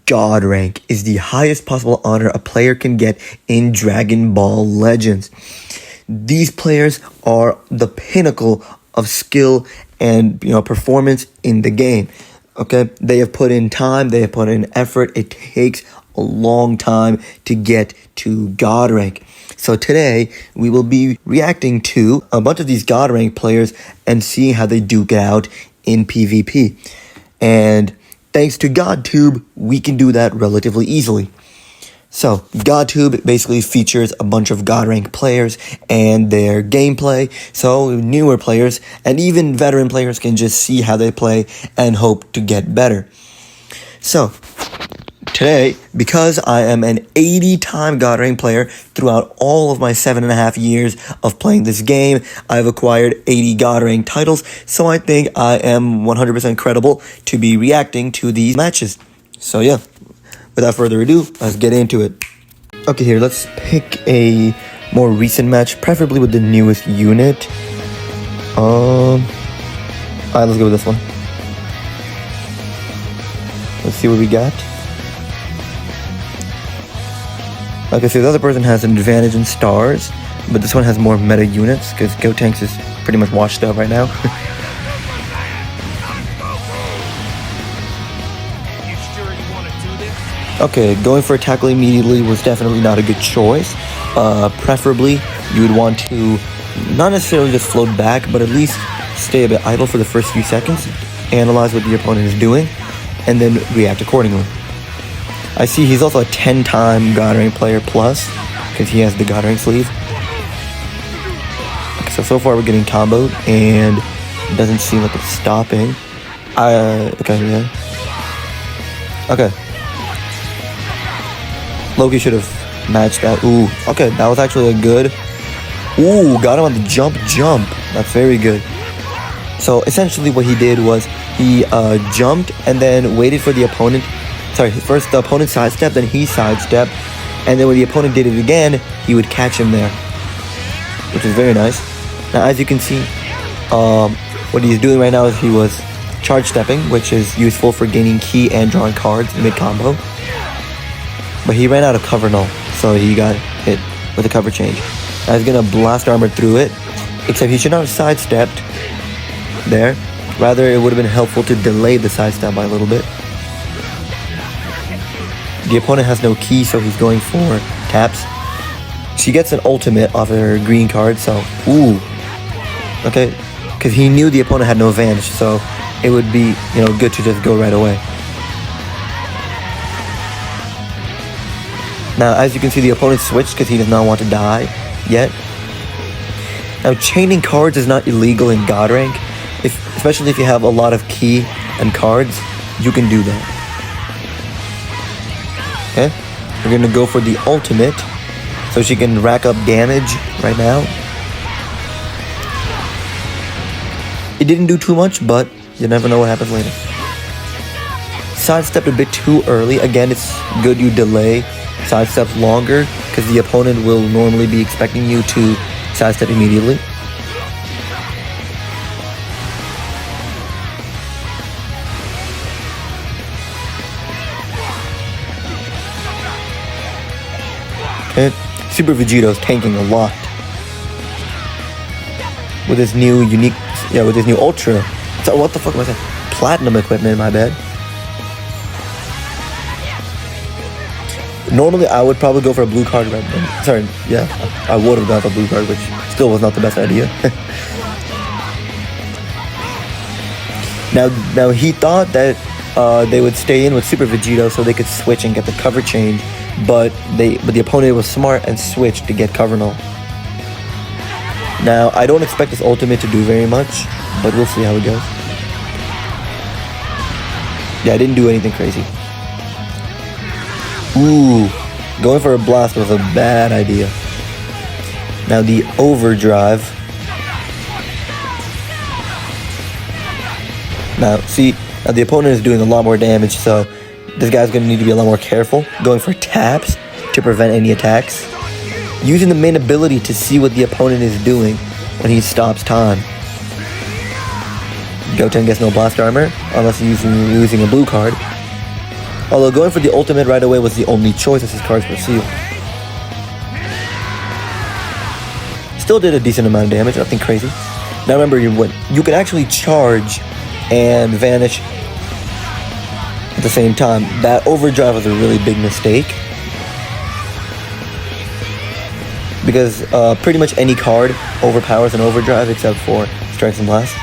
God rank is the highest possible honor a player can get in Dragon Ball Legends. These players are the pinnacle of skill and performance in the game. Okay, they have put in time, they have put in effort. It takes a long time to get to God rank. So today we will be reacting to a bunch of these God rank players and seeing how they duke it out in PvP. And thanks to GodTube, we can do that relatively easily. So, GodTube basically features a bunch of God rank players and their gameplay, so newer players and even veteran players can just see how they play and hope to get better. So, today, because I am an 80-time God rank player throughout all of my 7.5 years of playing this game, I've acquired 80 God rank titles, so I think I am 100% credible to be reacting to these matches. So yeah, without further ado, let's get into it. Okay, here, let's pick a more recent match, preferably with the newest unit. Alright, let's go with this one. Let's see what we got. Okay, so the other person has an advantage in stars, but this one has more meta units, because Gotenks is pretty much washed up right now. Okay, going for a tackle immediately was definitely not a good choice. Preferably, you would want to not necessarily just float back, but at least stay a bit idle for the first few seconds, analyze what the opponent is doing, and then react accordingly. I see he's also a 10-time God rank player plus, because he has the God rank sleeve. Okay, so far we're getting comboed, and it doesn't seem like it's stopping. Okay, yeah. Okay. Loki should have matched that. Ooh, okay, that was actually a good... Ooh, got him on the jump. That's very good. So, essentially what he did was he jumped and then waited for the opponent. Sorry, first the opponent sidestepped, then he sidestepped. And then when the opponent did it again, he would catch him there. Which is very nice. Now, as you can see, what he's doing right now is he was charge stepping, which is useful for gaining ki and drawing cards mid-combo. But he ran out of cover null, so he got hit with a cover change. I was gonna blast armor through it, except he should not have sidestepped there. Rather, it would have been helpful to delay the sidestep by a little bit. The opponent has no ki, so he's going for taps. She gets an ultimate off of her green card, so ooh. Okay, because he knew the opponent had no advantage, so it would be good to just go right away. Now, as you can see, the opponent switched because he does not want to die yet. Now, chaining cards is not illegal in God rank, especially if you have a lot of ki and cards, you can do that. Okay, we're going to go for the ultimate, so she can rack up damage right now. It didn't do too much, but you never know what happens later. Sidestepped a bit too early. Again, it's good you delay sidestep longer, because the opponent will normally be expecting you to sidestep immediately. Okay, Super Vegeto's tanking a lot. With his new unique, with his new Ultra. So what the fuck was that? Platinum equipment, my bad. Normally, I would probably go for a blue card right now. Sorry, yeah, I would have gone for a blue card, which still was not the best idea. Now he thought that they would stay in with Super Vegito so they could switch and get the cover change, but the opponent was smart and switched to get cover null. Now, I don't expect this ultimate to do very much, but we'll see how it goes. Yeah, I didn't do anything crazy. Ooh, going for a blast was a bad idea. Now the overdrive. Now the opponent is doing a lot more damage, so this guy's going to need to be a lot more careful. Going for taps to prevent any attacks. Using the main ability to see what the opponent is doing when he stops time. Goten gets no blast armor, unless he's using a blue card. Although going for the ultimate right away was the only choice as his cards were sealed. Still did a decent amount of damage, nothing crazy. Now remember, you can actually charge and vanish at the same time. That overdrive was a really big mistake, because pretty much any card overpowers an overdrive except for Strikes and Blast.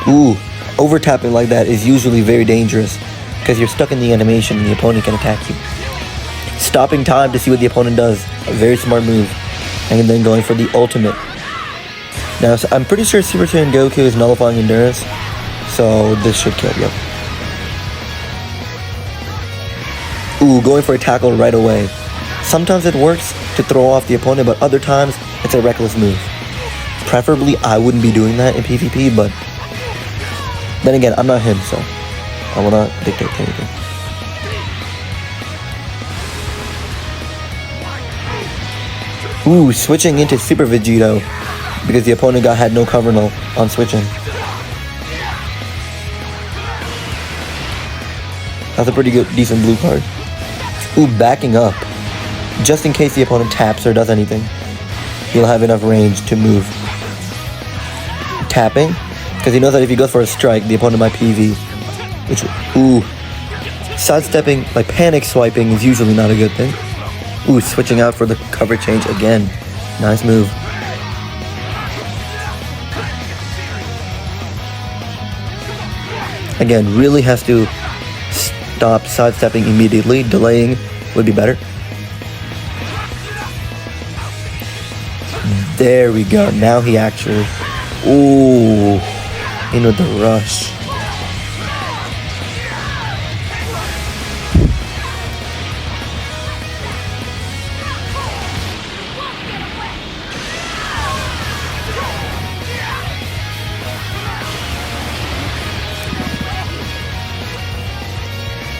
Ooh, over tapping like that is usually very dangerous because you're stuck in the animation and the opponent can attack you. Stopping time to see what the opponent does, a very smart move, and then going for the ultimate. Now, so I'm pretty sure Super Saiyan Goku is nullifying endurance, so this should kill you. Ooh, going for a tackle right away. Sometimes it works to throw off the opponent, but other times it's a reckless move. Preferably, I wouldn't be doing that in PvP, but then again, I'm not him, so I will not dictate anything. Ooh, switching into Super Vegito because the opponent had no cover null on switching. That's a pretty good, decent blue card. Ooh, backing up. Just in case the opponent taps or does anything, he'll have enough range to move. Tapping, because he knows that if he goes for a strike, the opponent might PV. Which, ooh. Sidestepping, like panic swiping, is usually not a good thing. Ooh, switching out for the cover change again. Nice move. Again, really has to stop sidestepping immediately. Delaying would be better. There we go. Now he actually... Ooh. In with the rush.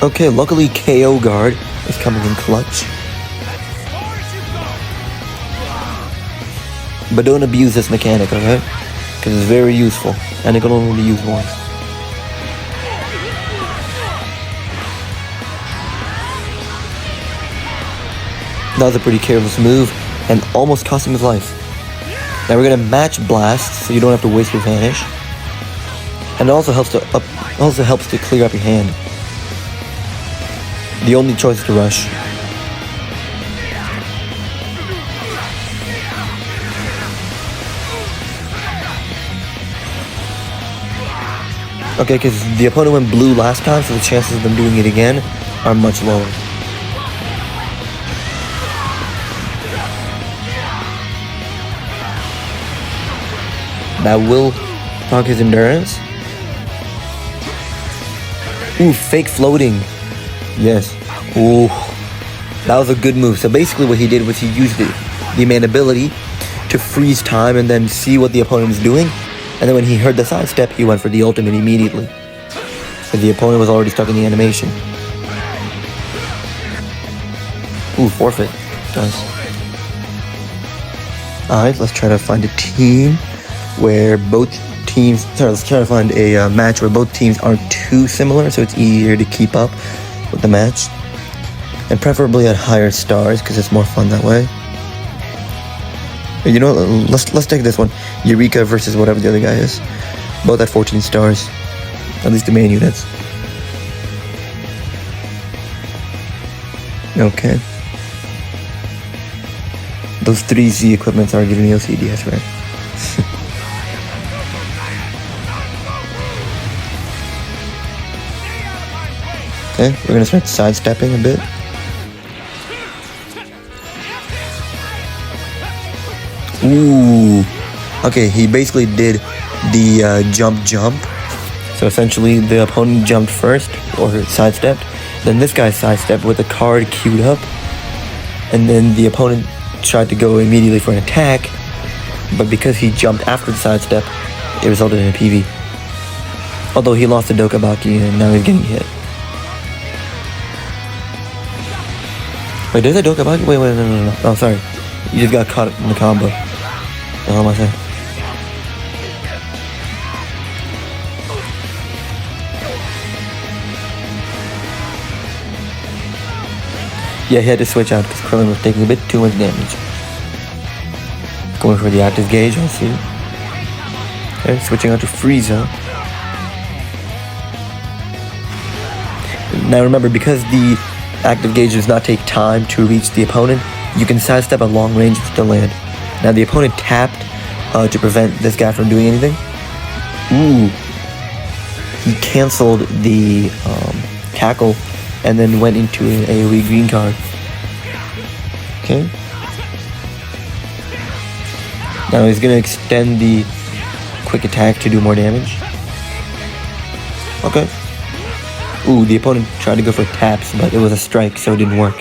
Okay, luckily KO guard is coming in clutch. But don't abuse this mechanic, okay? Because it's very useful, and it can only be used once. That was a pretty careless move, and almost cost him his life. Now we're gonna match blast, so you don't have to waste your vanish. And it also helps to clear up your hand. The only choice is to rush. Okay, because the opponent went blue last time, so the chances of them doing it again are much lower. That will proc his endurance. Ooh, fake floating. Yes. Ooh. That was a good move. So basically what he did was he used the main ability to freeze time and then see what the opponent was doing. And then when he heard the sidestep, he went for the ultimate immediately. Because the opponent was already stuck in the animation. Ooh, forfeit. Nice. Alright, let's try to find a team where both teams... Sorry, let's try to find a match where both teams aren't too similar, so it's easier to keep up with the match. And preferably at higher stars, because it's more fun that way. You know what, let's take this one. Eureka versus whatever the other guy is. Both at 14 stars. At least the main units. Okay. Those 3Z equipments are giving me OCD, I swear. Okay, we're gonna start sidestepping a bit. Ooh. Okay, he basically did the jump. So essentially the opponent jumped first, or sidestepped. Then this guy sidestepped with a card queued up. And then the opponent tried to go immediately for an attack. But because he jumped after the sidestep, it resulted in a PV. Although he lost the Dokabaki and now he's getting hit. Wait, there's a Dokabaki? Wait, no. Oh, sorry. You just got caught in the combo. What the hell am I saying? Yeah, he had to switch out because Krillin was taking a bit too much damage. Going for the active gauge, I see. Okay, switching out to Frieza. Now remember, because the active gauge does not take time to reach the opponent, you can sidestep at long range and still land. Now the opponent tapped to prevent this guy from doing anything. Ooh. He canceled the tackle and then went into an AoE green card. Okay. Now he's gonna extend the quick attack to do more damage. Okay. Ooh, the opponent tried to go for taps, but it was a strike, so it didn't work.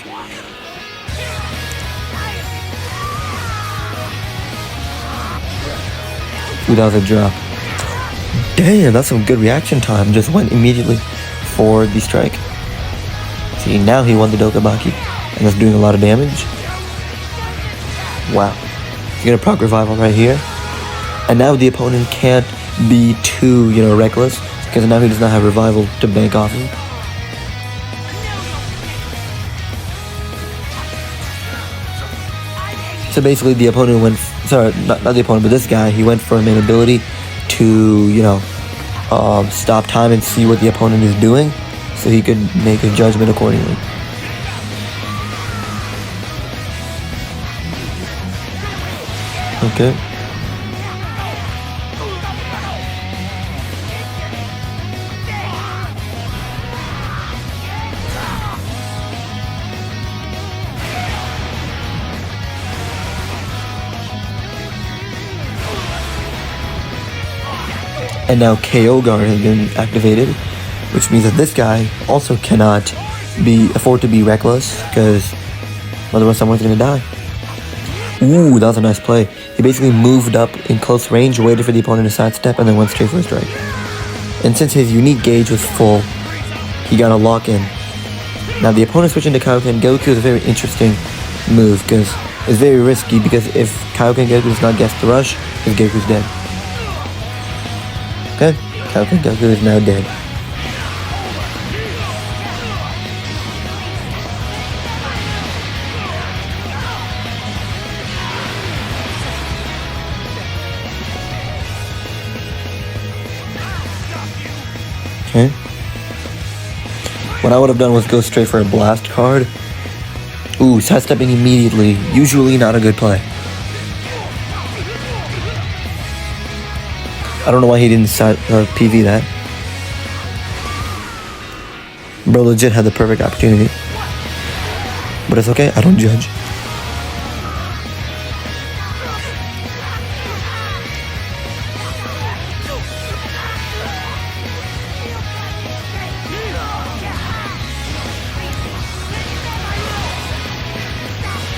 Ooh, that was a drop. Damn, that's some good reaction time. Just went immediately for the strike. See, now he won the Dokabaki, and that's doing a lot of damage. Wow. He's gonna proc revival right here. And now the opponent can't be too, reckless, because now he does not have revival to bank off of. So basically the opponent went, not the opponent, but this guy, he went for an ability to, stop time and see what the opponent is doing, so he could make a judgment accordingly. Okay. And now KO guard has been activated, which means that this guy also cannot afford to be reckless, because otherwise someone's gonna die. Ooh, that was a nice play. He basically moved up in close range, waited for the opponent to sidestep, and then went straight for a strike. And since his unique gauge was full, he got a lock in. Now the opponent switching to Kaioken Goku is a very interesting move, because it's very risky, because if Kaioken Goku does not guess the rush, his Goku's dead. Okay, Kaioken Goku is now dead. Okay. What I would have done was go straight for a blast card. Ooh, sidestepping immediately. Usually not a good play. I don't know why he didn't PV that. Bro legit had the perfect opportunity. But it's okay, I don't judge.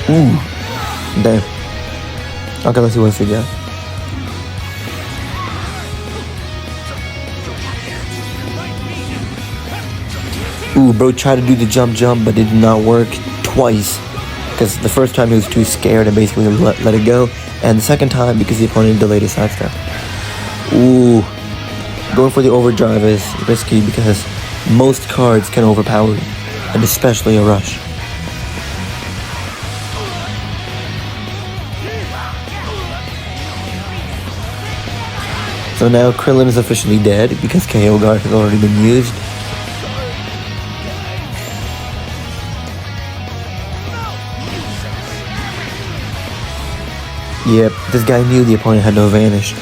Ooh. Damn. Okay, let's see what we got. Ooh, bro tried to do the jump, but it did not work twice. Because the first time he was too scared and basically let it go. And the second time because the opponent delayed his sidestep. Ooh. Going for the overdrive is risky because most cards can overpower you. And especially a rush. So now Krillin is officially dead because KO guard has already been used. Yep, this guy knew the opponent had no vanish,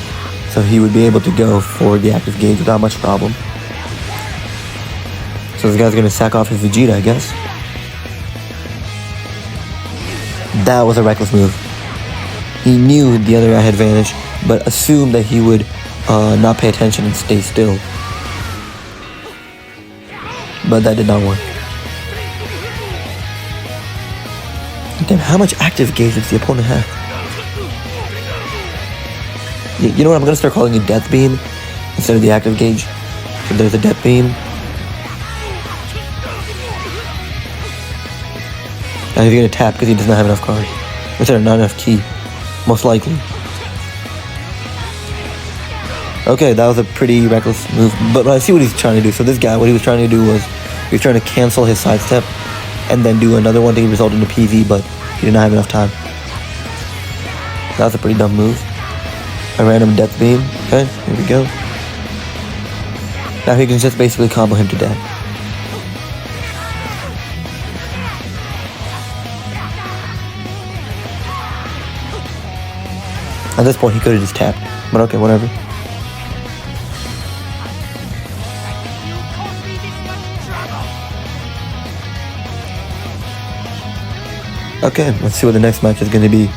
so he would be able to go for the active gauge without much problem. So this guy's gonna sack off his Vegeta, I guess. That was a reckless move. He knew the other guy had vanish, but assumed that he would not pay attention and stay still. But that did not work. Damn, how much active gauge does the opponent have? You know what, I'm gonna start calling it Death Beam instead of the active gauge. So there's a Death Beam. Now he's gonna tap because he does not have enough cards. Or sorry, not enough ki. Most likely. Okay, that was a pretty reckless move, but I see what he's trying to do. So this guy, what he was trying to do was, he was trying to cancel his sidestep and then do another one to result in a PV, but he did not have enough time. That was a pretty dumb move. A random death beam. Okay, here we go. Now he can just basically combo him to death. At this point, he could have just tapped, but okay, whatever. Okay, let's see what the next match is going to be.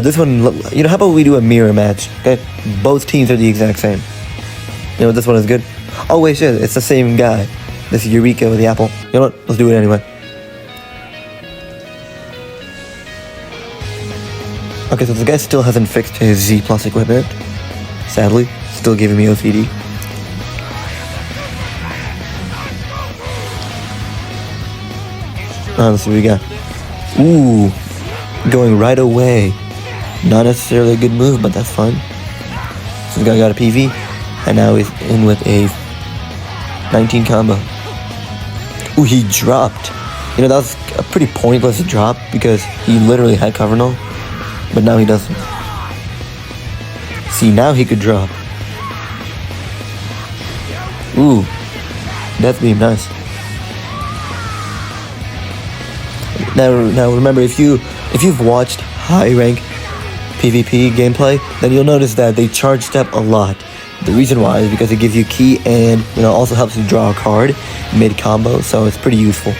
This one, you know, how about we do a mirror match, okay? Both teams are the exact same. You know, this one is good. Oh, wait, shit, it's the same guy. This is Eureka with the apple. You know what? Let's do it anyway. Okay, so this guy still hasn't fixed his Z Plus equipment. Sadly, still giving me OCD. Let's see what we got. Ooh, going right away. Not necessarily a good move, but that's fine. So this guy got a PV, and now he's in with a 19 combo. Ooh, he dropped. You know, that was a pretty pointless drop because he literally had cover null, but now he doesn't. See, now he could drop. Ooh, death beam, nice. Now remember, if you've watched high rank PvP gameplay, then you'll notice that they charge step a lot. The reason why is because it gives you key and, you know, also helps you draw a card mid combo, so it's pretty useful.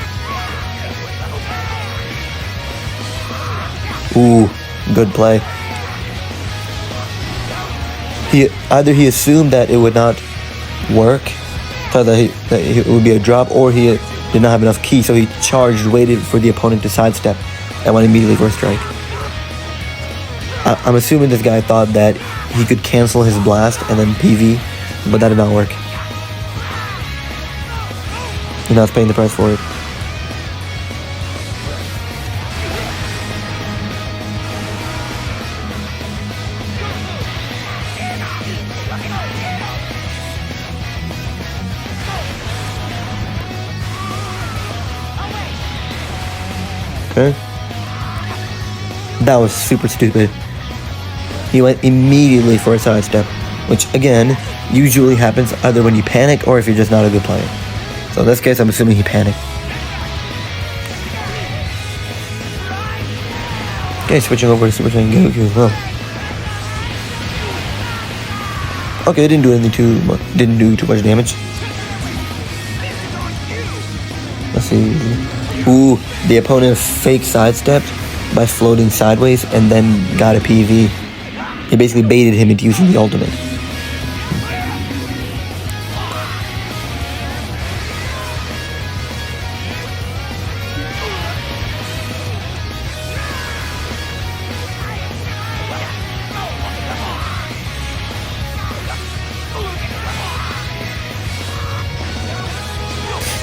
Ooh, good play. He assumed that it would not work, thought that it would be a drop, or he did not have enough key, so he charged, waited for the opponent to sidestep, and went immediately for a strike. I'm assuming this guy thought that he could cancel his blast and then PV, but that did not work. He's not paying the price for it. Okay. That was super stupid. He went immediately for a sidestep, which again, usually happens either when you panic or if you're just not a good player. So in this case, I'm assuming he panicked. Okay, switching over to Super Saiyan Goku as well. Okay, it didn't do too much damage. Let's see. Ooh, the opponent fake sidestepped by floating sideways and then got a PV. He basically baited him into using the ultimate.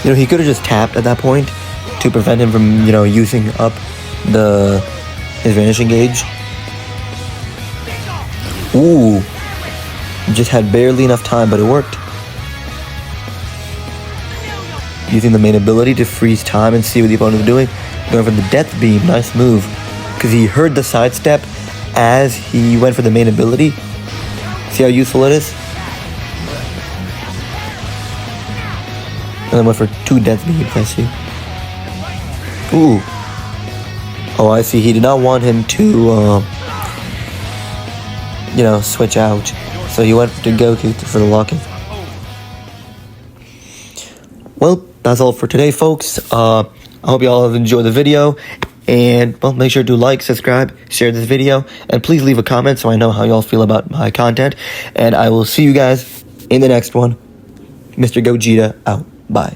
You know, he could have just tapped at that point to prevent him from, you know, using up his vanishing gauge. Ooh, just had barely enough time, but it worked. Using the main ability to freeze time and see what the opponent was doing. Going for the death beam, nice move. Because he heard the sidestep as he went for the main ability. See how useful it is? And then went for 2 death beams, I see. Ooh. Oh, I see. He did not want him to, you know, switch out. So he went to Goku for the lock-in. Well, that's all for today, folks. I hope you all have enjoyed the video. And, well, make sure to like, subscribe, share this video. And please leave a comment so I know how y'all feel about my content. And I will see you guys in the next one. Mr. Goatgeta out. Bye.